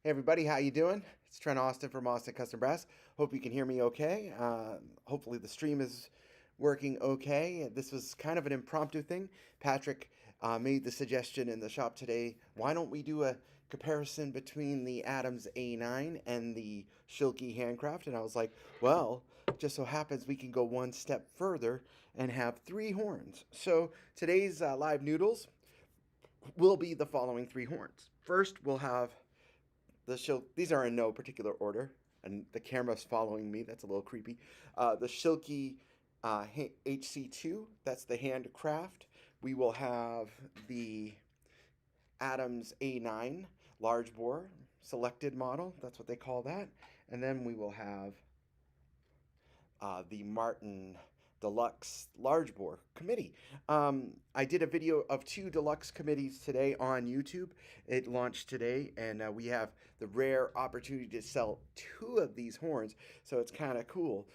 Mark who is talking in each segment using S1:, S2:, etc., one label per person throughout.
S1: Hey everybody, how you doing? It's Trent Austin from Austin Custom Brass. Hope you can hear me okay. Hopefully the stream is working okay. This was kind of an impromptu thing. Patrick made the suggestion in the shop today. Why don't we do a comparison between the Adams A9 and the Schilke Handcraft? And I was like, well, just so happens we can go one step further and have three horns. So today's live noodles will be the following three horns. First, we'll have these are in no particular order, and the camera's following me. That's a little creepy. The Schilke HC2, that's the Handcraft. We will have the Adams A9 large bore selected model. That's what they call that. And then we will have the Martin Deluxe Large Bore Committee. I did a video of two deluxe committees today on YouTube. It launched today, and we have the rare opportunity to sell two of these horns, so it's kind of cool.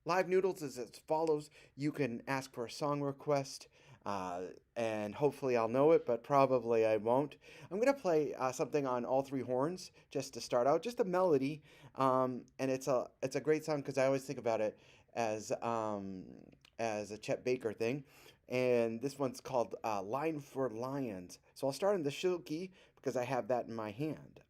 S1: Live Noodles is as follows. You can ask for a song request, and hopefully I'll know it, but probably I won't. I'm going to play something on all three horns just to start out, just a melody, and it's a great song because I always think about it as a Chet Baker thing, and this one's called "Line for Lions." So I'll start in the Schilke because I have that in my hand.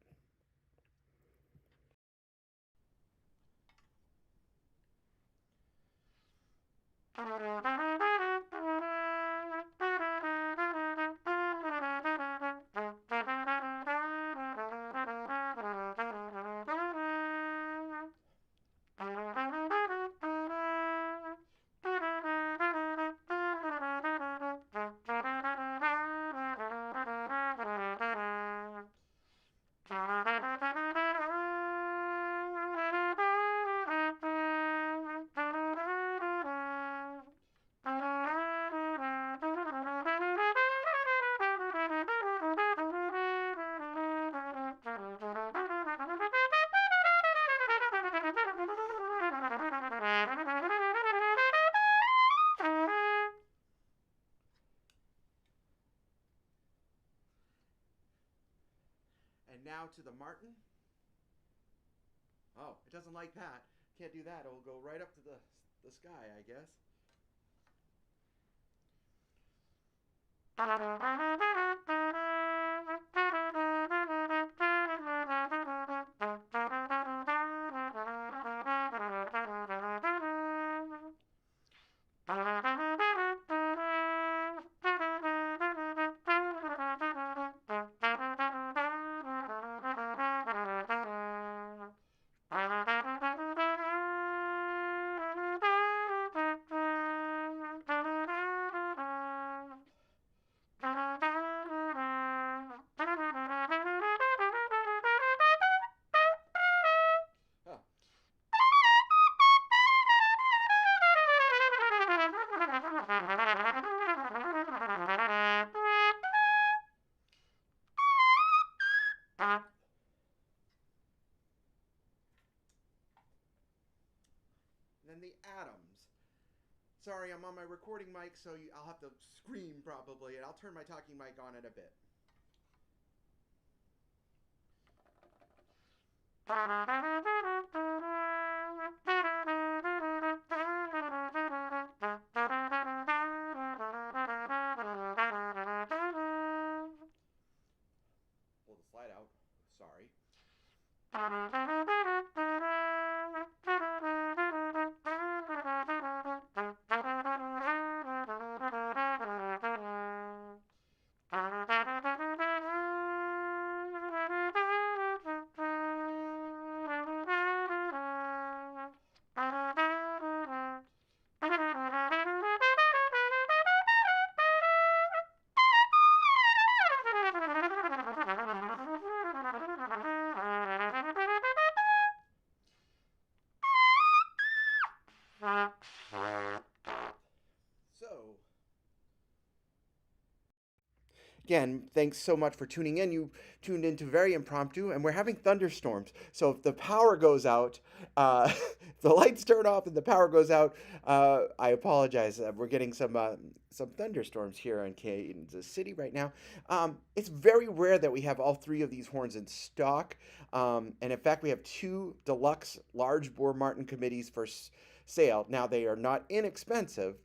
S1: And now to the Martin. Oh, it doesn't like that. Can't do that. It will go right up to the sky, I guess. Oh. Then the Adams. Sorry, I'm on my recording mic, so I'll have to scream probably, and I'll turn my talking mic on in a bit. Pull the slide out. Sorry. Again, thanks so much for tuning in. You tuned into Very Impromptu, and we're having thunderstorms. So if the power goes out, if the lights turn off and the power goes out, I apologize. We're getting some thunderstorms here in Kansas City right now. It's very rare that we have all three of these horns in stock, and in fact, we have two deluxe large bore Martin committees for sale. Now they are not inexpensive.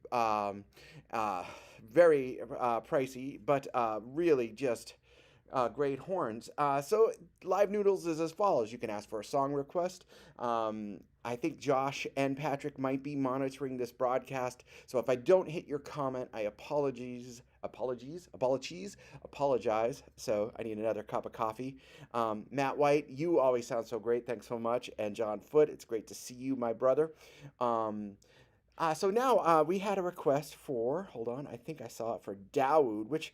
S1: Very pricey, but really just great horns. So Live Noodles is as follows. You can ask for a song request. I think Josh and Patrick might be monitoring this broadcast. So if I don't hit your comment, I apologize. So I need another cup of coffee. Matt White, you always sound so great. Thanks so much. And John Foote, it's great to see you, my brother. So now we had a request for, hold on, I think I saw it for Dawood, which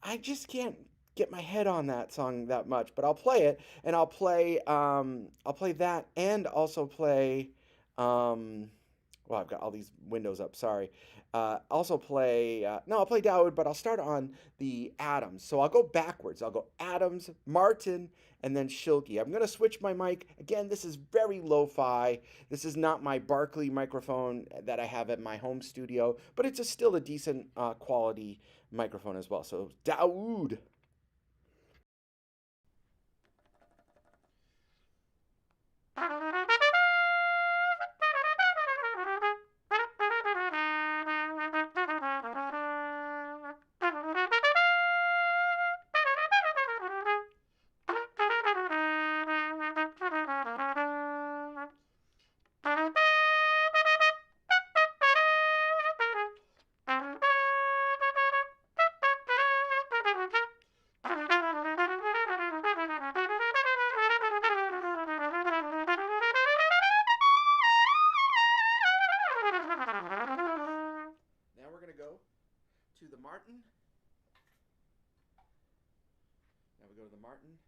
S1: I just can't get my head on that song that much, but I'll play it, and I'll play that, and also play, well, I've got all these windows up, sorry. Also play, no, I'll play Dawood, but I'll start on the Adams. So I'll go backwards. I'll go Adams, Martin, and then Schilke. I'm going to switch my mic. Again, this is very lo-fi. This is not my Barkley microphone that I have at my home studio, but it's still a decent quality microphone as well. So Dawood. Now we're going to go to the Martin. Now we go to the Martin.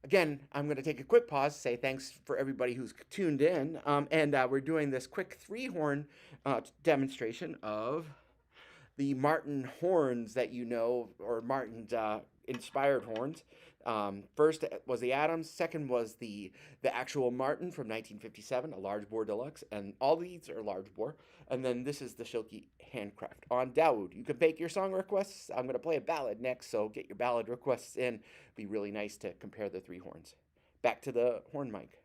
S1: Again, I'm going to take a quick pause, say thanks for everybody who's tuned in, and we're doing this quick three-horn demonstration of the Martin horns that you know, or Martin's inspired horns. First was the Adams, second was the actual Martin from 1957, a large bore deluxe, and all these are large bore. And then this is the Schilke Handcraft. On Dawood, you can make your song requests. I'm going to play a ballad next, so get your ballad requests in. Be really nice to compare the three horns. Back to the horn mic.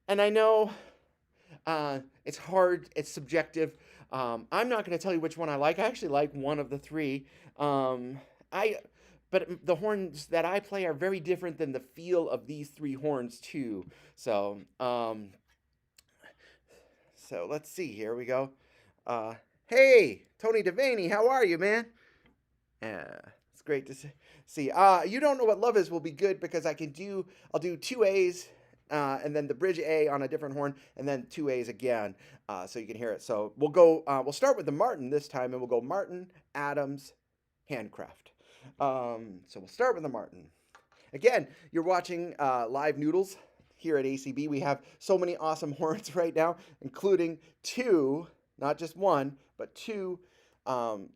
S1: And I know it's hard, it's subjective. I'm not going to tell you which one I like. I actually like one of the three. I, but the horns that I play are very different than the feel of these three horns too. So let's see. Here we go. Hey, Tony Devaney, how are you, man? Yeah, it's great to see. You don't know what love is will be good because I'll do two A's, and then the bridge A on a different horn, and then two A's again, so you can hear it. So we'll start with the Martin this time, and we'll go Martin, Adams, Handcraft. So we'll start with the Martin. Again, you're watching live noodles here at ACB. We have so many awesome horns right now, including two, not just one, but two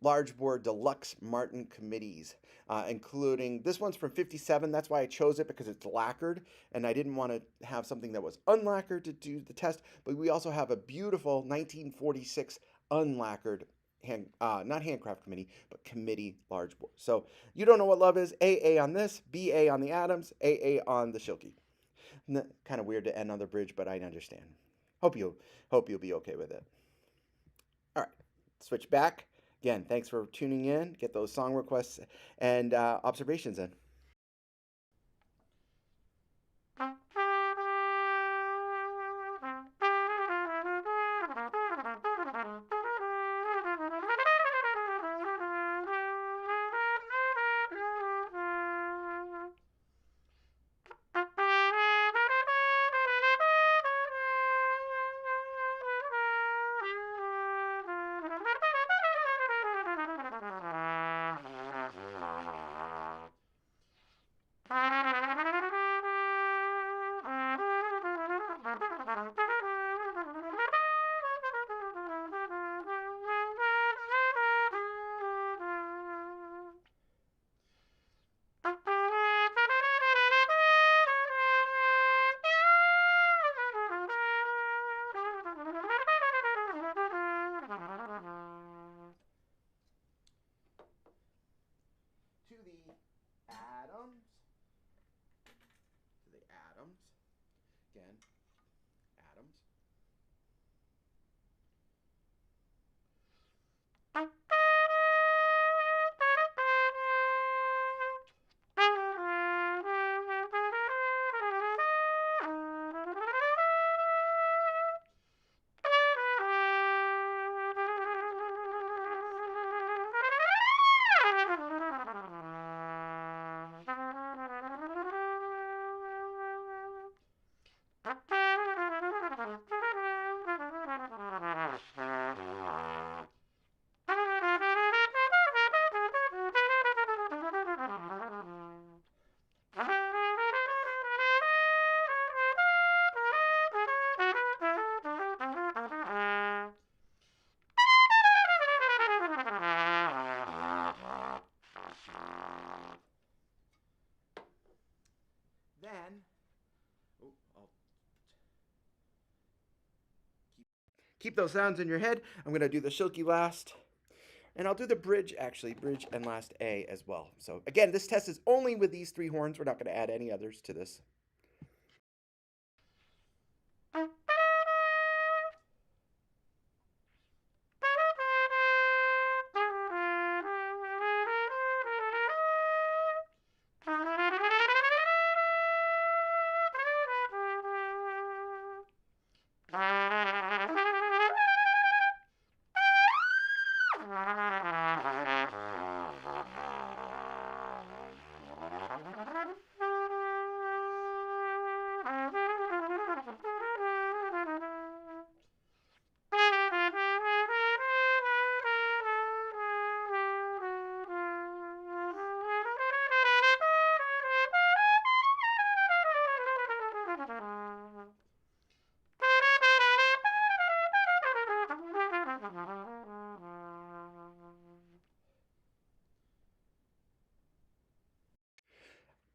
S1: large bore deluxe Martin committees, including this one's from 57. That's why I chose it, because it's lacquered, and I didn't want to have something that was unlacquered to do the test. But we also have a beautiful 1946 unlacquered not handcraft committee, but committee large bore. So you don't know what love is. AA on this, BA on the Adams, AA on the Schilke. Kind of weird to end on the bridge, but I understand. Hope you'll be okay with it. All right, switch back. Again, thanks for tuning in. Get those song requests and observations in. To the Adams. To the Adams. Again, Adams. Then, I'll keep those sounds in your head. I'm going to do the Schilke last, and I'll do the bridge, actually, bridge and last A as well. So again, this test is only with these three horns. We're not going to add any others to this.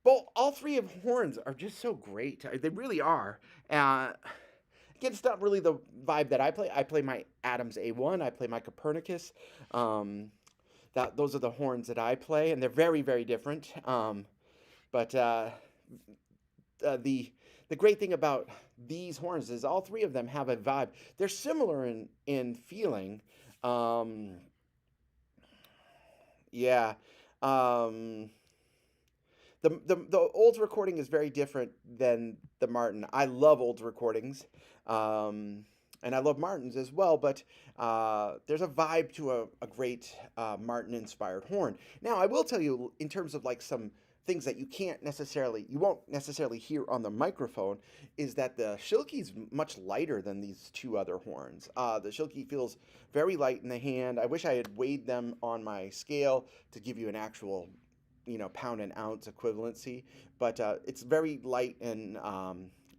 S1: Well, all three of horns are just so great. They really are. Again, it's not really the vibe that I play. I play my Adams A1. I play my Copernicus. Those are the horns that I play, and they're very, very different. But the great thing about these horns is all three of them have a vibe. They're similar in feeling. Um, yeah. Um, the old recording is very different than the Martin. I love old recordings, and I love Martins as well. But there's a vibe to a great Martin-inspired horn. Now, I will tell you, in terms of like some things that you won't necessarily hear on the microphone, is that the Schilke is much lighter than these two other horns. The Schilke feels very light in the hand. I wish I had weighed them on my scale to give you an actual pound and ounce equivalency, but it's very light and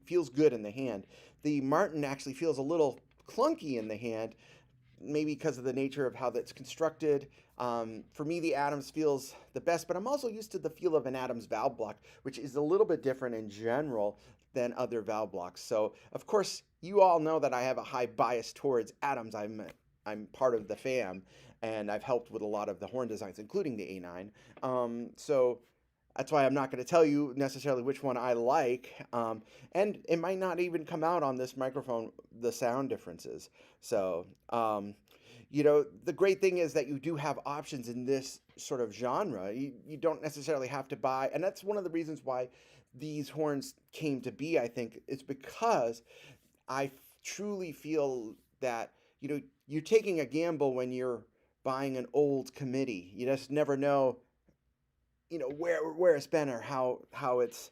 S1: feels good in the hand. The Martin actually feels a little clunky in the hand, maybe because of the nature of how that's constructed. For me, the Adams feels the best, but I'm also used to the feel of an Adams valve block, which is a little bit different in general than other valve blocks. So, of course, you all know that I have a high bias towards Adams. I'm part of the fam, and I've helped with a lot of the horn designs, including the A9. So that's why I'm not going to tell you necessarily which one I like. And it might not even come out on this microphone, the sound differences. So, the great thing is that you do have options in this sort of genre. You don't necessarily have to buy, and that's one of the reasons why these horns came to be, I think, is because I truly feel that, you're taking a gamble when you're buying an old committee. You just never know, where it's been or how it's,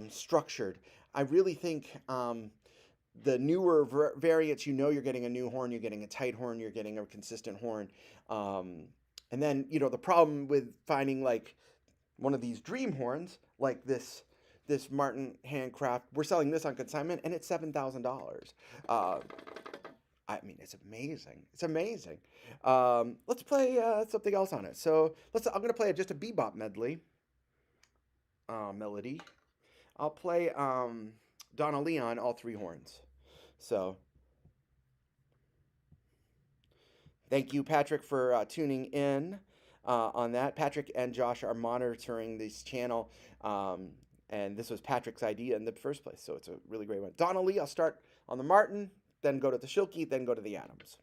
S1: structured. I really think the newer variants, you're getting a new horn, you're getting a tight horn, you're getting a consistent horn. And then, the problem with finding like one of these dream horns, like this Martin Handcraft, we're selling this on consignment and it's $7,000. I mean, it's amazing. It's amazing. Let's play something else on it. So I'm gonna play just a bebop medley melody. I'll play Donna Leon, all three horns. So thank you, Patrick, for tuning in on that. Patrick and Josh are monitoring this channel, and this was Patrick's idea in the first place, so it's a really great one. Donna Lee, I'll start on the Martin, then go to the Schilke, then go to the Adams.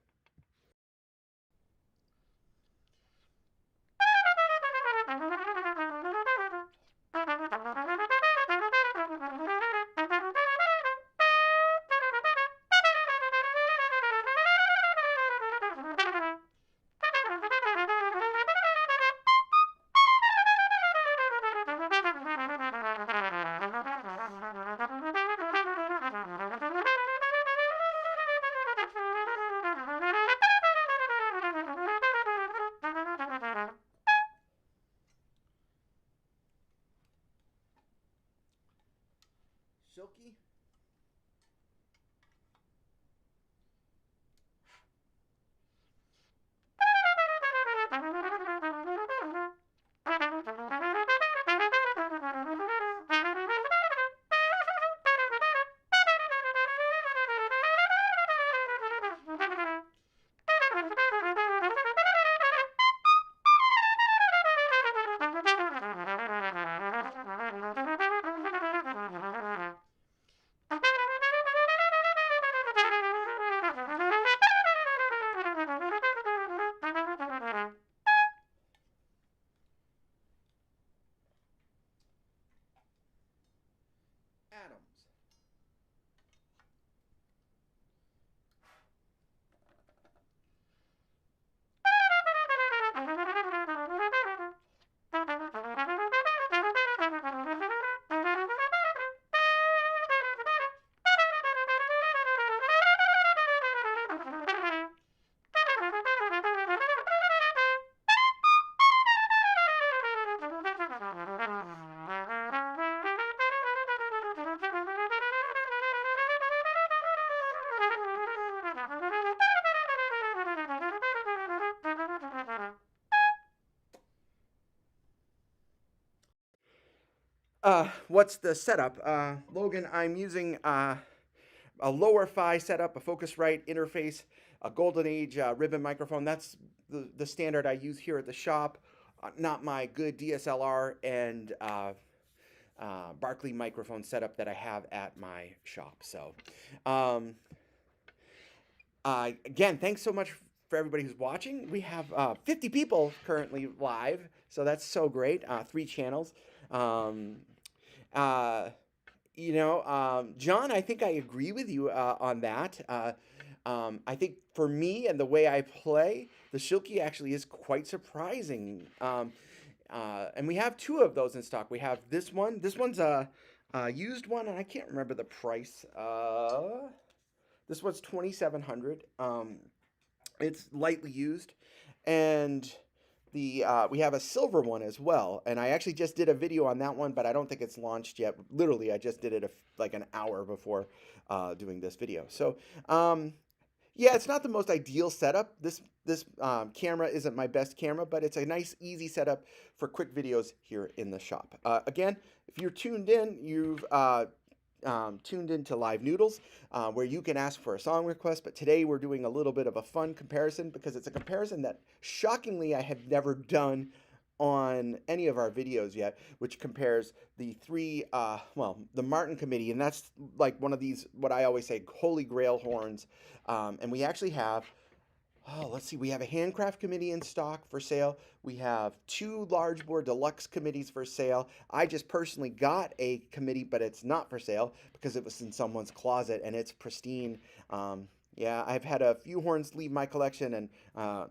S1: Schilke. Adams. What's the setup? Logan, I'm using a lower fi setup, a Focusrite interface, a Golden Age ribbon microphone. That's the standard I use here at the shop, not my good DSLR and Barkley microphone setup that I have at my shop. So, again, thanks so much for everybody who's watching. We have 50 people currently live, so that's so great. 3 channels. John, I think I agree with you on that. I think for me and the way I play, the Schilke actually is quite surprising. And we have 2 of those in stock. We have this one. This one's a used one, and I can't remember the price. This one's $2,700. It's lightly used, and We have a silver one as well, and I actually just did a video on that one, but I don't think it's launched yet. Literally, I just did it like an hour before doing this video. So yeah, it's not the most ideal setup. This camera isn't my best camera, but it's a nice, easy setup for quick videos here in the shop. Again, if you're tuned in, you've tuned into Live Noodles, where you can ask for a song request. But today we're doing a little bit of a fun comparison because it's a comparison that shockingly I have never done on any of our videos yet, which compares the three, the Martin Committee, and that's like one of these, what I always say, holy grail horns. And we actually have, oh, let's see, we have a Handcraft committee in stock for sale. We have two large bore deluxe committees for sale. I just personally got a committee, but it's not for sale because it was in someone's closet and it's pristine. Yeah, I've had a few horns leave my collection, and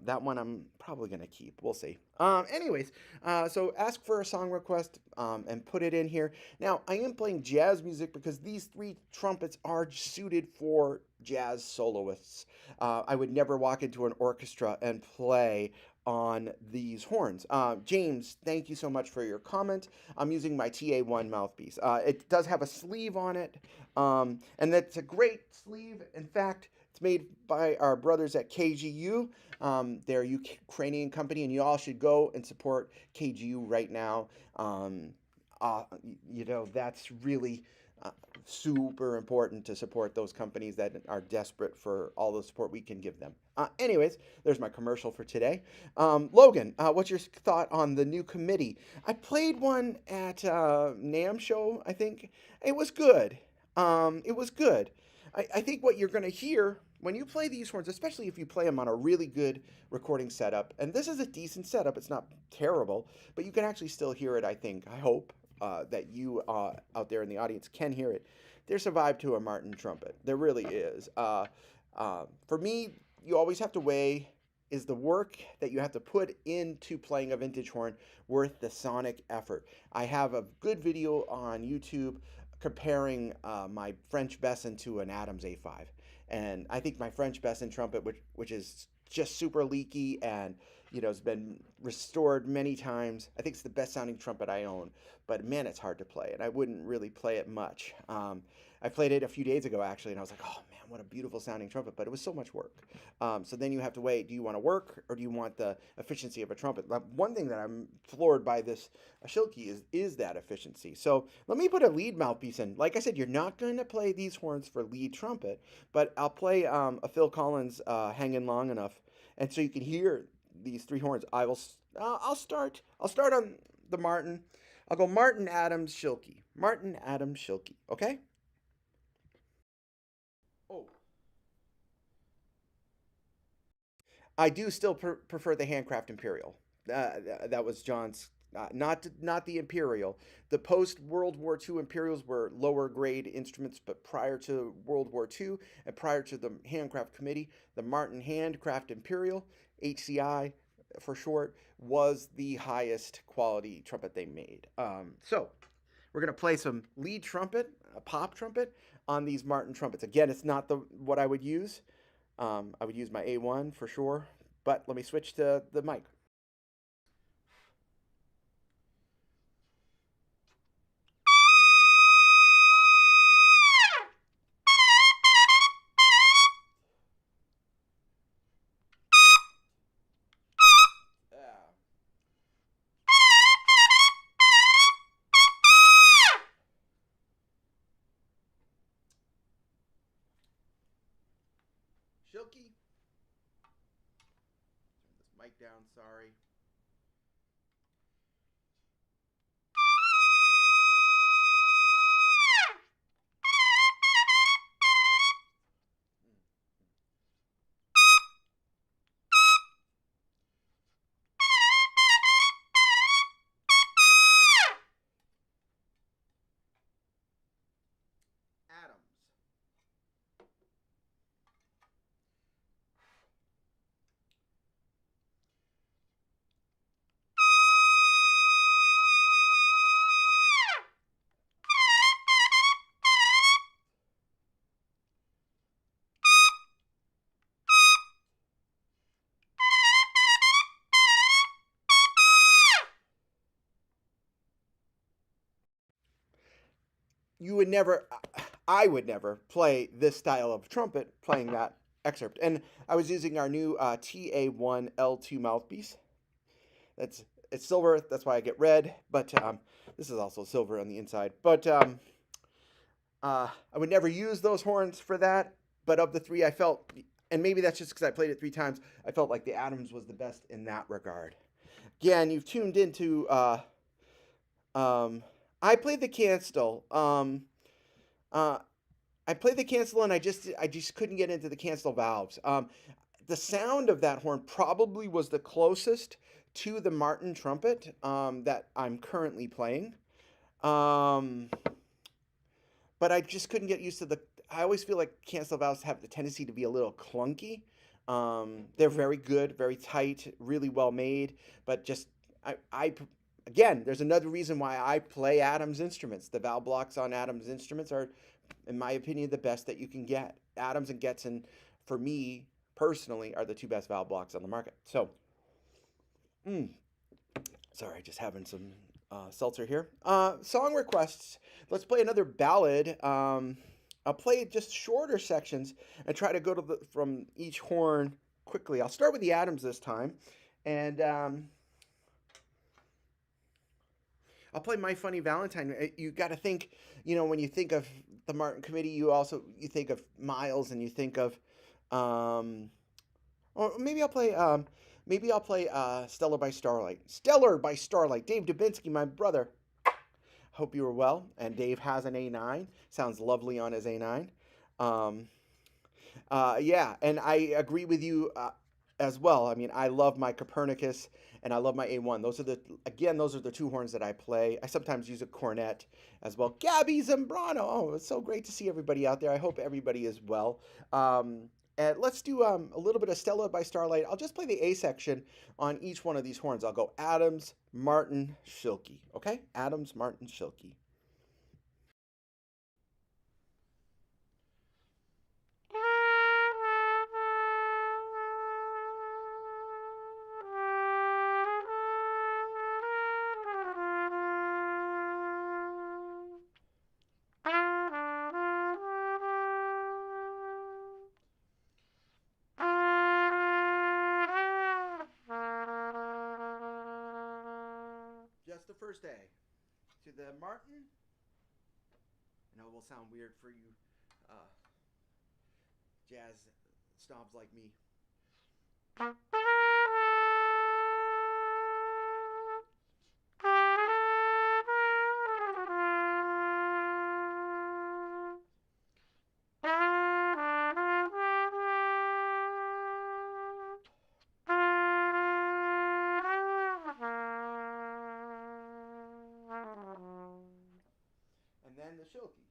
S1: that one I'm probably going to keep. We'll see. Anyways, so ask for a song request and put it in here. Now, I am playing jazz music because these three trumpets are suited for jazz soloists. I would never walk into an orchestra and play on these horns. James, thank you so much for your comment. I'm using my TA1 mouthpiece. It does have a sleeve on it, and that's a great sleeve. In fact, it's made by our brothers at KGU. They're a Ukrainian company, and you all should go and support KGU right now. Uh, that's really uh, super important to support those companies that are desperate for all the support we can give them. Anyways, there's my commercial for today. Logan, what's your thought on the new committee? I played one at NAM show, I think. It was good. It was good. I think what you're going to hear when you play these horns, especially if you play them on a really good recording setup, and this is a decent setup, it's not terrible, but you can actually still hear it, I think. I hope that you out there in the audience can hear it. There's a vibe to a Martin trumpet. There really is. For me, you always have to weigh, is the work that you have to put into playing a vintage horn worth the sonic effort? I have a good video on YouTube comparing my French Besson to an Adams A5. And I think my French Besson trumpet, which is just super leaky and has been restored many times. I think it's the best sounding trumpet I own, but man, it's hard to play, and I wouldn't really play it much. I played it a few days ago actually, and I was like, oh man, what a beautiful sounding trumpet, but it was so much work. So then you have to weigh, do you want to work or do you want the efficiency of a trumpet? One thing that I'm floored by this Schilke is that efficiency. So let me put a lead mouthpiece in. Like I said, you're not going to play these horns for lead trumpet, but I'll play a Phil Collins Hanging Long Enough, and so you can hear these three horns. I'll start on the Martin. I'll go Martin Adams Schilke. Martin Adams Schilke. Okay? Oh, I do still prefer the Handcraft Imperial. That was John's. Not the Imperial. The post World War II Imperials were lower grade instruments, but prior to World War II and prior to the Handcraft Committee, the Martin Handcraft Imperial, HCI for short, was the highest quality trumpet they made. So we're gonna play some lead trumpet, a pop trumpet, on these Martin trumpets. Again, it's not the what I would use. I would use my A1 for sure, but let me switch to the mic. Yeah. Shilke. Turn this mic down, sorry. Adams. you would never, I would never play this style of trumpet playing that excerpt. And I was using our new TA1 L2 mouthpiece. That's it's silver, that's why I get red, but this is also silver on the inside. But I would never use those horns for that. But of the three, I felt, and maybe that's just because I played it 3 times, I felt like the Adams was the best in that regard. Again, you've tuned into. I played the cancel. Uh, I played the cancel, and I just couldn't get into the cancel valves. The sound of that horn probably was the closest to the Martin trumpet that I'm currently playing. Um, but I just couldn't get used to the. I always feel like cancel valves have the tendency to be a little clunky. They're very good, very tight, really well made, but just I again, there's another reason why I play Adams instruments. The valve blocks on Adams instruments are, in my opinion, the best that you can get. Adams and Getson, for me personally, are the two best valve blocks on the market. So, mm, sorry, just having some seltzer here. Song requests. Let's play another ballad. I'll play just shorter sections and try to go to from each horn quickly. I'll start with the Adams this time, and I'll play My Funny Valentine. You got to think, when you think of the Martin Committee, you think of Miles, and you think of, or maybe I'll play Stellar by Starlight. Stellar by Starlight. Dave Dubinsky, my brother. Hope you were well. And Dave has an A9. Sounds lovely on his A9. Um, yeah, and I agree with you as well. I mean, I love my Copernicus and I love my A1. Those are the two horns that I play. I sometimes use a cornet as well. Gabby Zambrano. Oh, it's so great to see everybody out there. I hope everybody is well. And let's do a little bit of Stella by Starlight. I'll just play the A section on each one of these horns. I'll go Adams, Martin, Schilke. Okay? Adams, Martin, Schilke. Just the first A. To the Martin. I know it will sound weird for you uh, jazz snobs like me. And then the Schilke.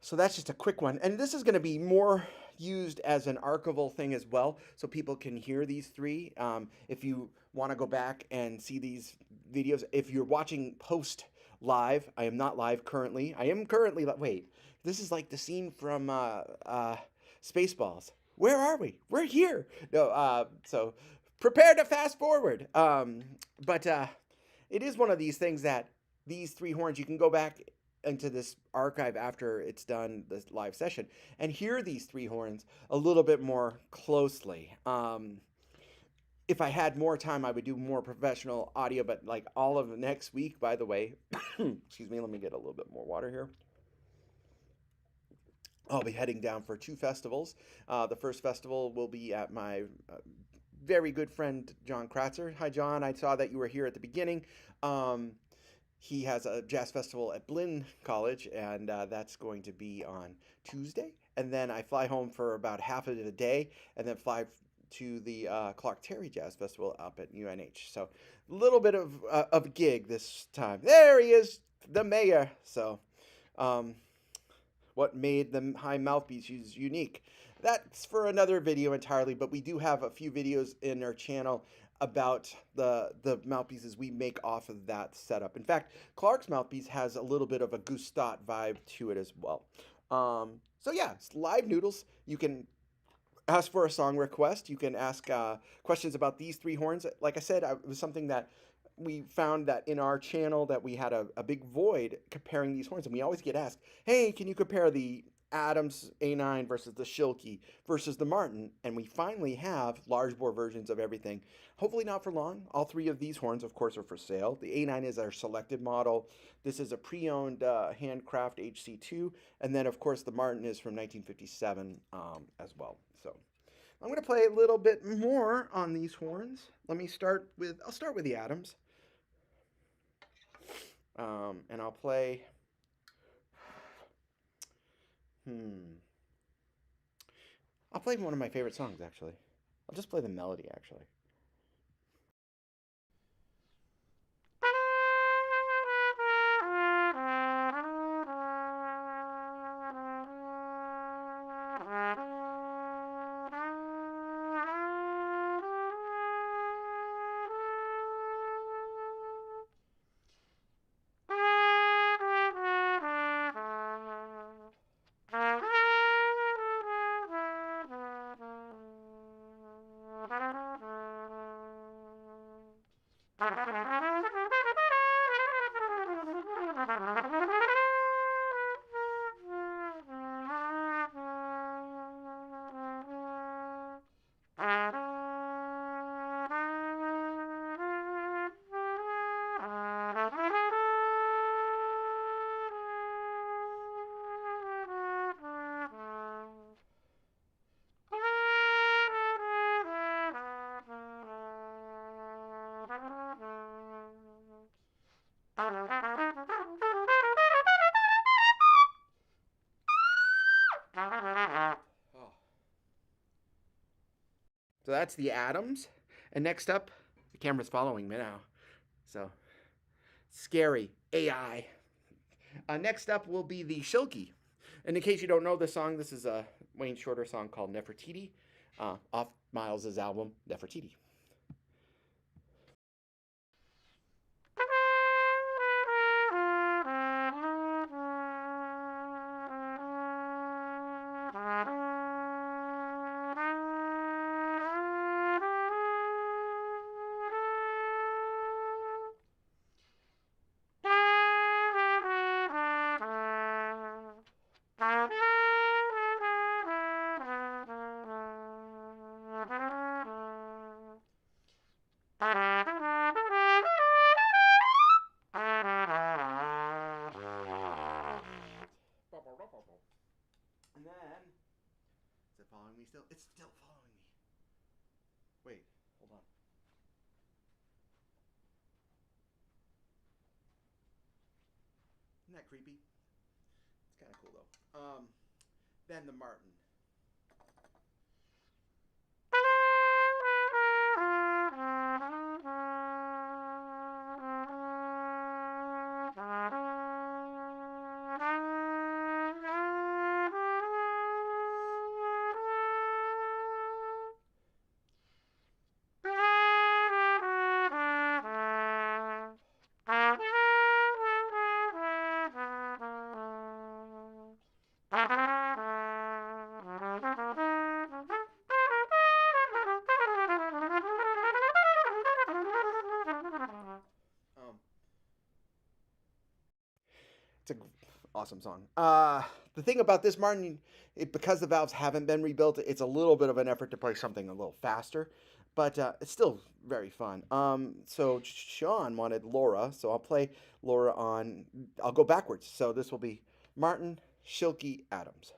S1: So that's just a quick one. And this is going to be more used as an archival thing as well, so people can hear these three. If you want to go back and see these videos, if you're watching post live, I am not live currently. I am currently, wait, this is like the scene from Spaceballs. Where are we? We're here. No, so prepare to fast forward. But it is one of these things that these three horns, you can go back into this archive after it's done this live session and hear these three horns a little bit more closely. If I had more time, I would do more professional audio, but like all of next week, by the way, excuse me, let me get a little bit more water here. I'll be heading down for 2 festivals. The first festival will be at my very good friend John Kratzer. Hi, John. I saw that you were here at the beginning. He has a jazz festival at Blinn College, and that's going to be on Tuesday. And then I fly home for about half of the day, and then fly to the Clark Terry Jazz Festival up at UNH. So a little bit of a gig this time. There he is. the mayor. So, um, what made the high mouthpiece unique? That's for another video entirely, but we do have a few videos in our channel about the mouthpieces we make off of that setup. In fact, Clark's mouthpiece has a little bit of a Gustat vibe to it as well. So yeah, it's live noodles. You can ask for a song request. You can ask questions about these three horns. Like I said, it was something that we found that in our channel that we had a big void comparing these horns, and we always get asked, "Hey, can you compare the Adams A9 versus the Schilke versus the Martin?" And we finally have large bore versions of everything. Hopefully not for long. All three of these horns, of course, are for sale. The A9 is our selected model. This is a pre-owned Handcraft HC2, and then of course the Martin is from 1957 as well. So I'm going to play a little bit more on these horns. I'll start with the Adams. And I'll play, I'll play one of my favorite songs, actually. I'll just play the melody, actually. So that's the Adams. And next up, the camera's following me now. So, scary. AI. Next up will be the Schilke. And in case you don't know the song, this is a Wayne Shorter song called Nefertiti, off Miles' album, Nefertiti. And then, is it following me still? It's still following me. Wait, hold on. Isn't that creepy? It's kind of cool though. Then the Martin. It's an awesome song. The thing about this Martin, because the valves haven't been rebuilt, it's a little bit of an effort to play something a little faster, but it's still very fun. So Sean wanted Laura, so I'll play Laura on. I'll go backwards. So this will be Martin, Schilke, Adams.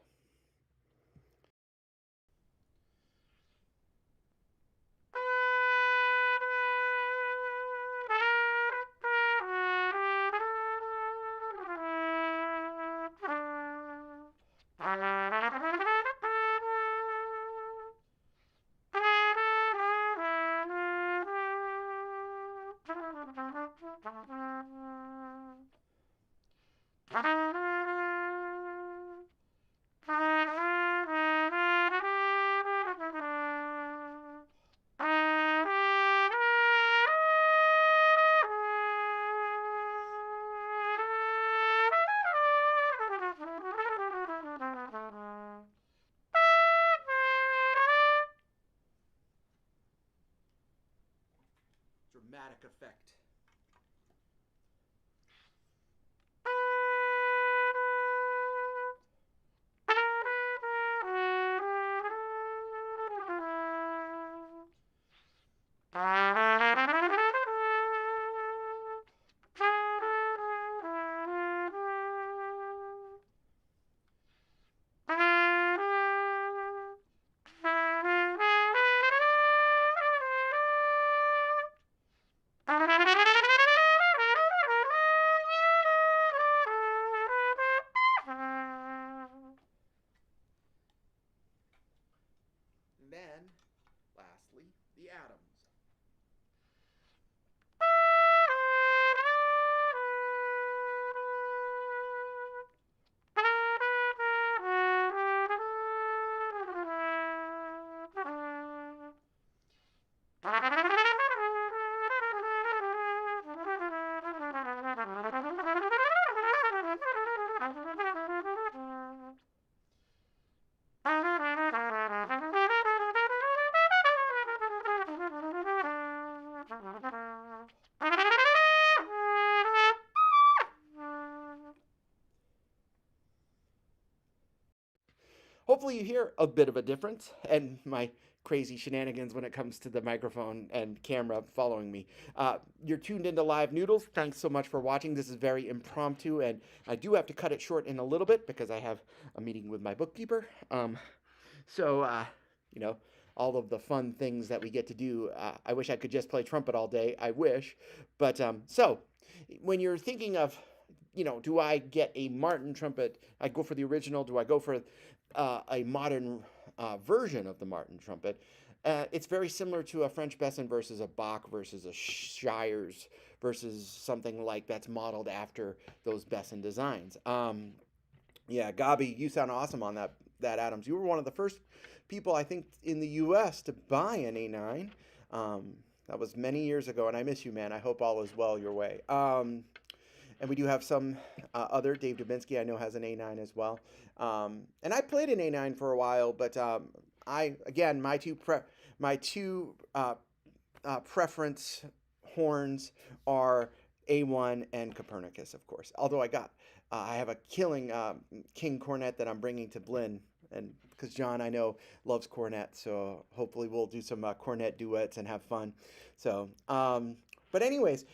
S1: Hopefully you hear a bit of a difference and my crazy shenanigans when it comes to the microphone and camera following me. You're tuned into Live Noodles. Thanks so much for watching. This is very impromptu, and I do have to cut it short in a little bit because I have a meeting with my bookkeeper. So, you know, all of the fun things that we get to do. I wish I could just play trumpet all day. I wish. But so, when you're thinking of, do I get a Martin trumpet? I go for the original. Do I go for a modern version of the Martin trumpet? It's very similar to a French Besson versus a Bach versus a Shires versus something like that's modeled after those Besson designs. Yeah, Gabi, you sound awesome on that Adams. You were one of the first people, I think, in the U.S. to buy an A9. That was many years ago, and I miss you, man. I hope all is well your way. And we do have some other. Dave Dubinsky, I know, has an A9 as well. And I played an A9 for a while, but my two preference horns are A1 and Copernicus, of course. Although I have a killing King cornet that I'm bringing to Blinn, and because John, I know, loves cornet, so hopefully we'll do some cornet duets and have fun. So, but anyways,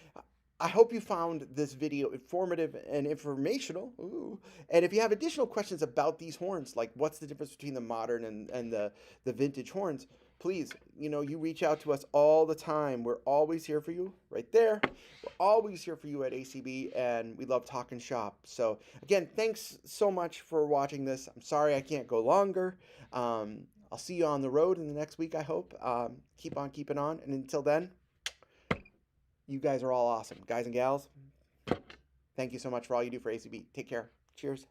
S1: I hope you found this video informative and informational. Ooh. And if you have additional questions about these horns, like what's the difference between the modern and the vintage horns, please, you reach out to us all the time. We're always here for you, right there. We're always here for you at ACB, and we love talking shop. So again, thanks so much for watching this. I'm sorry I can't go longer. I'll see you on the road in the next week, I hope. Keep on keeping on, and until then, you guys are all awesome. Guys and gals, thank you so much for all you do for ACB. Take care. Cheers.